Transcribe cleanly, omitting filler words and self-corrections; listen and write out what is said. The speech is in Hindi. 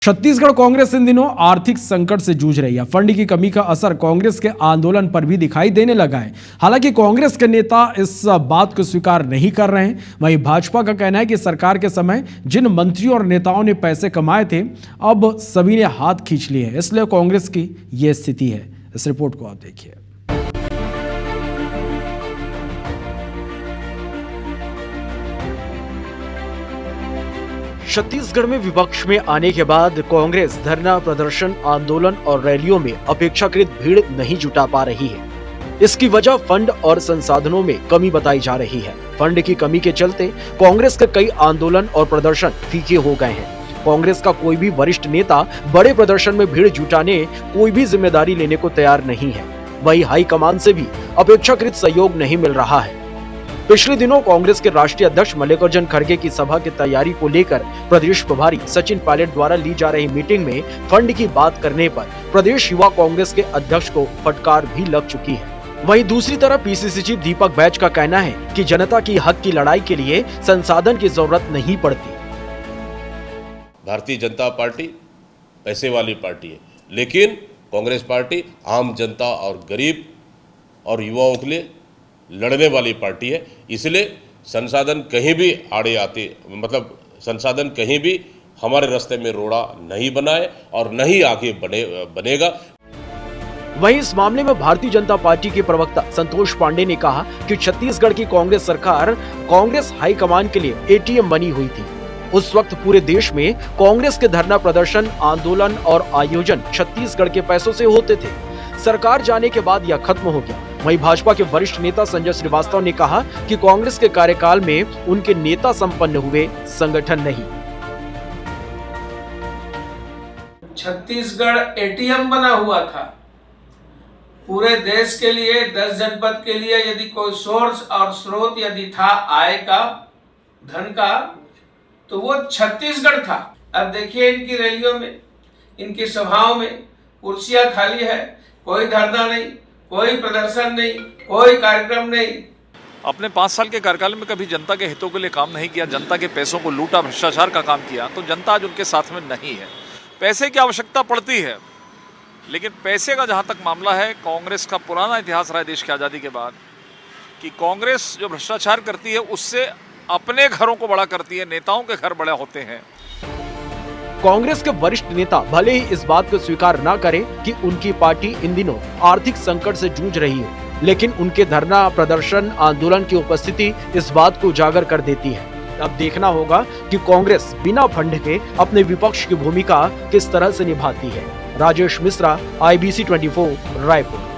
छत्तीसगढ़ कांग्रेस इन दिनों आर्थिक संकट से जूझ रही है। फंड की कमी का असर कांग्रेस के आंदोलन पर भी दिखाई देने लगा है। हालांकि कांग्रेस के नेता इस बात को स्वीकार नहीं कर रहे हैं। वहीं भाजपा का कहना है कि सरकार के समय जिन मंत्रियों और नेताओं ने पैसे कमाए थे, अब सभी ने हाथ खींच लिए हैं, इसलिए कांग्रेस की यह स्थिति है। इस रिपोर्ट को आप देखिए। छत्तीसगढ़ में विपक्ष में आने के बाद कांग्रेस धरना प्रदर्शन, आंदोलन और रैलियों में अपेक्षाकृत भीड़ नहीं जुटा पा रही है। इसकी वजह फंड और संसाधनों में कमी बताई जा रही है। फंड की कमी के चलते कांग्रेस के कई आंदोलन और प्रदर्शन फीके हो गए हैं। कांग्रेस का कोई भी वरिष्ठ नेता बड़े प्रदर्शन में भीड़ जुटाने कोई भी जिम्मेदारी लेने को तैयार नहीं है। वहीं हाईकमान से भी अपेक्षाकृत सहयोग नहीं मिल रहा है। पिछले दिनों कांग्रेस के राष्ट्रीय अध्यक्ष मल्लिकार्जुन खड़गे की सभा की तैयारी को लेकर प्रदेश प्रभारी सचिन पायलट द्वारा ली जा रही मीटिंग में फंड की बात करने पर प्रदेश युवा कांग्रेस के अध्यक्ष को फटकार भी लग चुकी है। वहीं दूसरी तरफ पीसीसी चीफ दीपक बैज का कहना है कि जनता की हक की लड़ाई के लिए संसाधन की जरूरत नहीं पड़ती। भारतीय जनता पार्टी पैसे वाली पार्टी है, लेकिन कांग्रेस पार्टी आम जनता और गरीब और युवाओं के लिए लड़ने वाली पार्टी है। इसलिए संसाधन कहीं भी आड़े आते, मतलब संसाधन कहीं भी हमारे रास्ते में रोड़ा नहीं बना है और नहीं आगे बनेगा। वहीं इस मामले में भारतीय जनता पार्टी के प्रवक्ता संतोष पांडे ने कहा कि छत्तीसगढ़ की कांग्रेस सरकार कांग्रेस हाईकमान के लिए एटीएम बनी हुई थी। उस वक्त पूरे देश में कांग्रेस के धरना प्रदर्शन, आंदोलन और आयोजन छत्तीसगढ़ के पैसों से होते थे। सरकार जाने के बाद यह खत्म हो गया। वहीं भाजपा के वरिष्ठ नेता संजय श्रीवास्तव ने कहा कि कांग्रेस के कार्यकाल में उनके नेता संपन्न हुए, संगठन नहीं। छत्तीसगढ़ एटीएम बना हुआ था। पूरे देश के लिए, 10 जनपद के लिए यदि कोई सोर्स और स्रोत यदि था आय का, धन का, तो वो छत्तीसगढ़ था। अब देखिए इनकी रैलियों में, इनकी सभाओं में कुर्सियां खाली है, कोई धरना नहीं, कोई प्रदर्शन नहीं, कोई कार्यक्रम नहीं। अपने 5 साल के कार्यकाल में कभी जनता के हितों के लिए काम नहीं किया, जनता के पैसों को लूटा, भ्रष्टाचार का काम किया, तो जनता आज उनके साथ में नहीं है। पैसे की आवश्यकता पड़ती है, लेकिन पैसे का जहां तक मामला है, कांग्रेस का पुराना इतिहास रहा है देश की आज़ादी के बाद कि कांग्रेस जो भ्रष्टाचार करती है उससे अपने घरों को बड़ा करती है, नेताओं के घर बड़े होते हैं। कांग्रेस के वरिष्ठ नेता भले ही इस बात को स्वीकार न करें कि उनकी पार्टी इन दिनों आर्थिक संकट से जूझ रही है, लेकिन उनके धरना प्रदर्शन, आंदोलन की उपस्थिति इस बात को उजागर कर देती है। अब देखना होगा कि कांग्रेस बिना फंड के अपने विपक्ष की भूमिका किस तरह से निभाती है। राजेश मिश्रा, IBC 24, रायपुर।